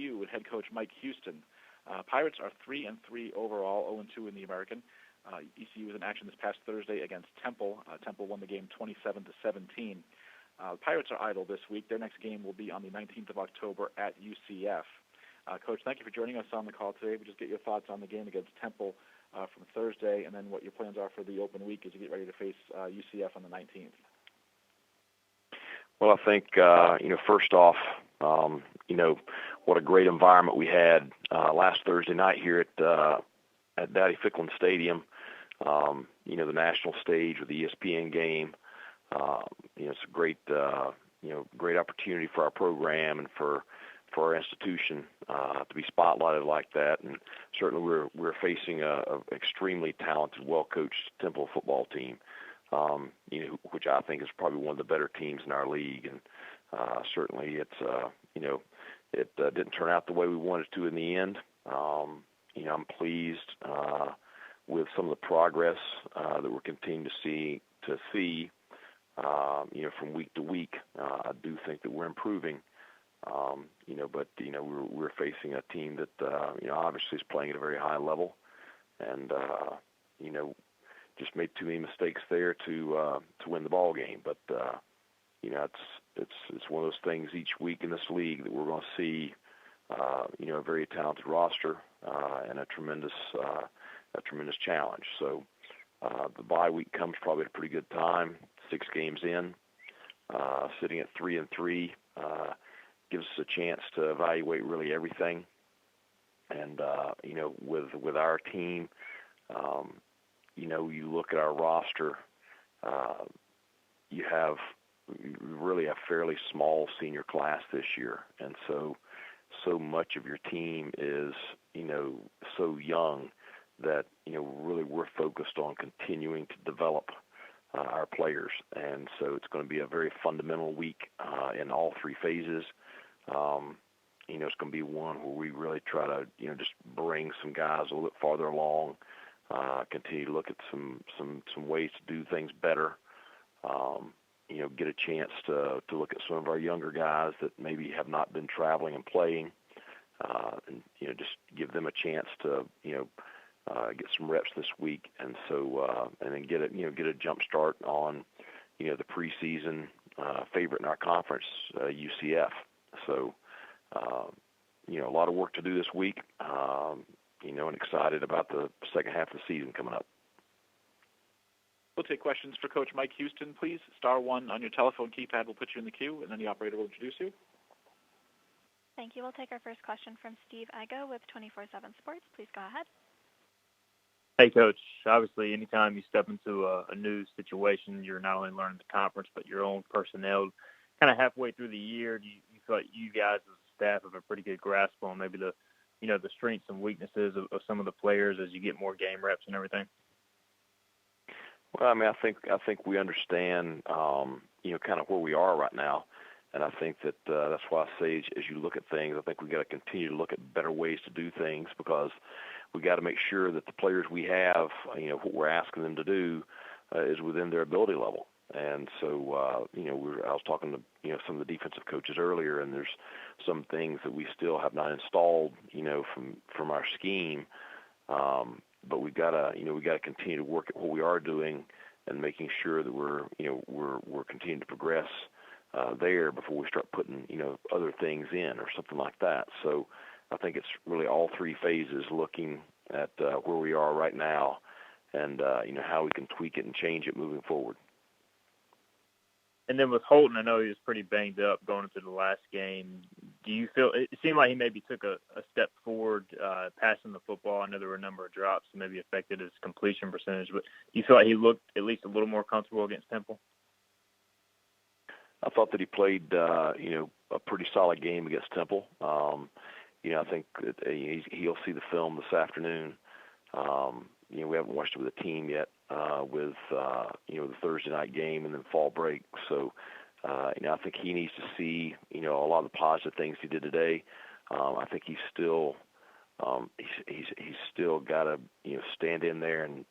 ECU with head coach Mike Houston. Pirates are 3-3 overall, 0-2 in the American. ECU was in action this past Thursday against Temple. Temple won the game 27-17. Pirates are idle this week. Their next game will be on the 19th of October at UCF. Coach, thank you for joining us on the call today. We just get your thoughts on the game against Temple from Thursday, and then what your plans are for the open week as you get ready to face UCF on the 19th. Well, I think, first off, what a great environment we had last Thursday night here at Daddy Ficklin Stadium. The national stage with the ESPN game. It's a great, great opportunity for our program and for our institution to be spotlighted like that. And certainly we're facing a extremely talented, well-coached Temple football team, which I think is probably one of the better teams in our league. And certainly it's, it didn't turn out the way we wanted it to in the end. I'm pleased with some of the progress that we're continuing to see. From week to week, I do think that we're improving. But we're facing a team that obviously is playing at a very high level, and just made too many mistakes there to win the ball game. But it's one of those things each week in this league that we're going to see a very talented roster and a tremendous challenge. So the bye week comes probably at a pretty good time. 6 games in, sitting at 3-3, gives us a chance to evaluate really everything. And with our team, you look at our roster, you have really a fairly small senior class this year, and so much of your team is so young that really we're focused on continuing to develop our players. And so it's going to be a very fundamental week in all 3 phases. It's going to be one where we really try to just bring some guys a little bit farther along, continue to look at some ways to do things better, get a chance to look at some of our younger guys that maybe have not been traveling and playing, and just give them a chance to get some reps this week, and so and then get a jump start on the preseason favorite in our conference, UCF. So a lot of work to do this week, and excited about the second half of the season coming up. We'll take questions for Coach Mike Houston, please. Star 1 on your telephone keypad will put you in the queue, and then the operator will introduce you. Thank you. We'll take our first question from Steve Igo with 24/7 Sports. Please go ahead. Hey, Coach. Obviously, anytime you step into a new situation, you're not only learning the conference, but your own personnel. Kind of halfway through the year, do you feel like you guys as a staff have a pretty good grasp on maybe the strengths and weaknesses of some of the players as you get more game reps and everything? Well, I think we understand, kind of where we are right now. And I think that that's why I say as you look at things, I think we've got to continue to look at better ways to do things, because we got to make sure that the players we have, what we're asking them to do is within their ability level. And so, I was talking to, some of the defensive coaches earlier, and there's some things that we still have not installed, from our scheme. But we got to continue to work at what we are doing and making sure that we're continuing to progress there before we start putting, other things in or something like that. So I think it's really all 3 phases, looking at where we are right now and, how we can tweak it and change it moving forward. And then with Holton, I know he was pretty banged up going into the last game. Do you feel it seemed like he maybe took a step forward passing the football? I know there were a number of drops that maybe affected his completion percentage, but do you feel like he looked at least a little more comfortable against Temple? I thought that he played, a pretty solid game against Temple. I think that he'll see the film this afternoon. We haven't watched it with the team yet, with the Thursday night game and then fall break. So, I think he needs to see, a lot of the positive things he did today. I think he's still got to, stand in there and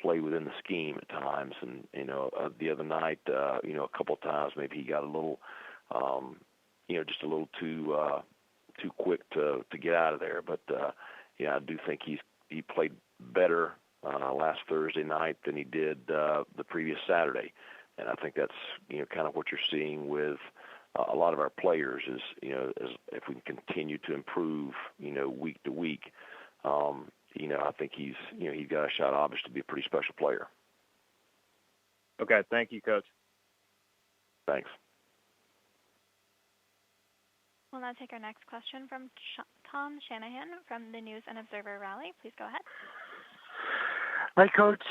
play within the scheme at times. And, the other night, a couple of times maybe he got a little, just a little too too quick to get out of there. But yeah, I do think he played better last Thursday night than he did the previous Saturday, and I think that's kind of what you're seeing with a lot of our players is as if we can continue to improve week to week. I think he's got a shot obviously to be a pretty special player. Okay, thank you, Coach. Thanks. We'll now take our next question from Tom Shanahan from the News and Observer Rally. Please go ahead. Hi, Coach.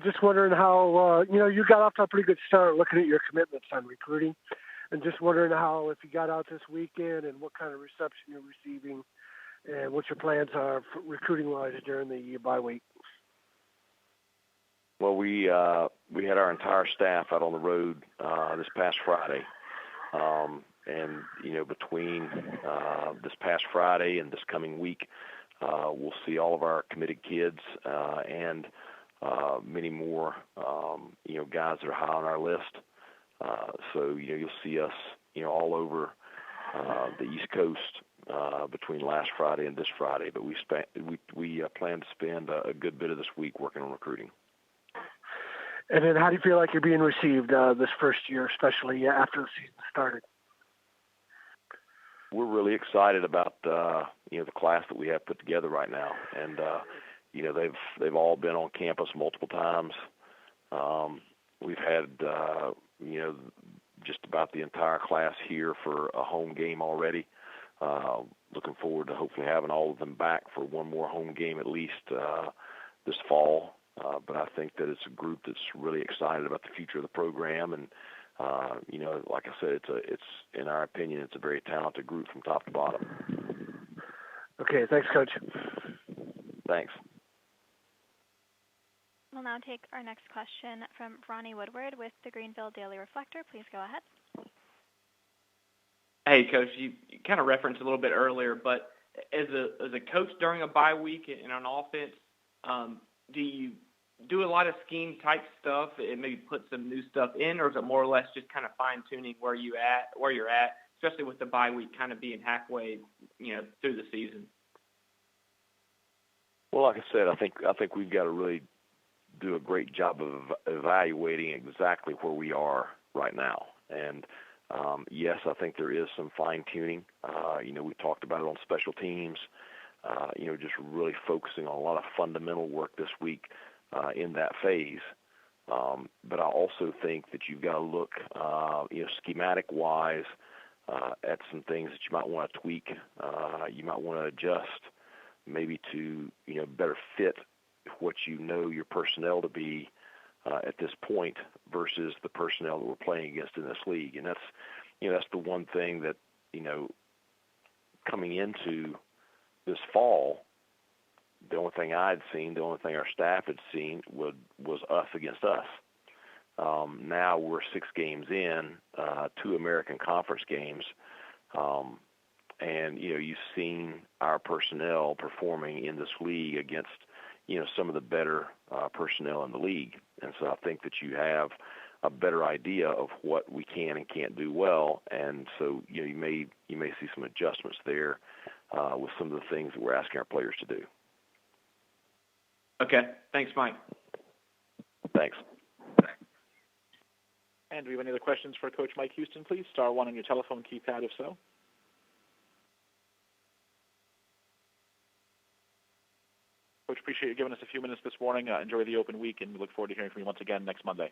Just wondering how, you got off to a pretty good start looking at your commitments on recruiting. And just wondering how, if you got out this weekend and what kind of reception you're receiving and what your plans are for recruiting-wise during the bye week. Well, we had our entire staff out on the road this past Friday. And, between this past Friday and this coming week, we'll see all of our committed kids and many more, guys that are high on our list. So, you'll see us, all over the East Coast between last Friday and this Friday. But we plan to spend a good bit of this week working on recruiting. And then how do you feel like you're being received this first year, especially after the season started? We're really excited about the class that we have put together right now, and they've all been on campus multiple times. We've had just about the entire class here for a home game already. Looking forward to hopefully having all of them back for one more home game at least this fall. But I think that it's a group that's really excited about the future of the program, and like I said, it's in our opinion, it's a very talented group from top to bottom. Okay, thanks, Coach. Thanks. We'll now take our next question from Ronnie Woodward with the Greenville Daily Reflector. Please go ahead. Hey, Coach, you kind of referenced a little bit earlier, but as a coach during a bye week and on offense, do you do a lot of scheme type stuff and maybe put some new stuff in, or is it more or less just kind of fine tuning where you're at, especially with the bye week kind of being halfway, through the season? Well, like I said, I think we've got to really do a great job of evaluating exactly where we are right now. And yes, I think there is some fine tuning. We talked about it on special teams. Just really focusing on a lot of fundamental work this week in that phase. But I also think that you've got to look, schematic-wise, at some things that you might want to tweak. You might want to adjust maybe to, better fit what your personnel to be at this point versus the personnel that we're playing against in this league. And that's the one thing that, coming into this fall, the only thing I'd seen, the only thing our staff had seen was us against us. Now we're 6 games in, 2 American Conference games, and you've seen our personnel performing in this league against some of the better personnel in the league, and so I think that you have a better idea of what we can and can't do well, and so you may see some adjustments there with some of the things that we're asking our players to do. Okay. Thanks, Mike. Thanks. And do we have any other questions for Coach Mike Houston, please? Star 1 on your telephone keypad, if so. Coach, appreciate you giving us a few minutes this morning. Enjoy the open week, and we look forward to hearing from you once again next Monday.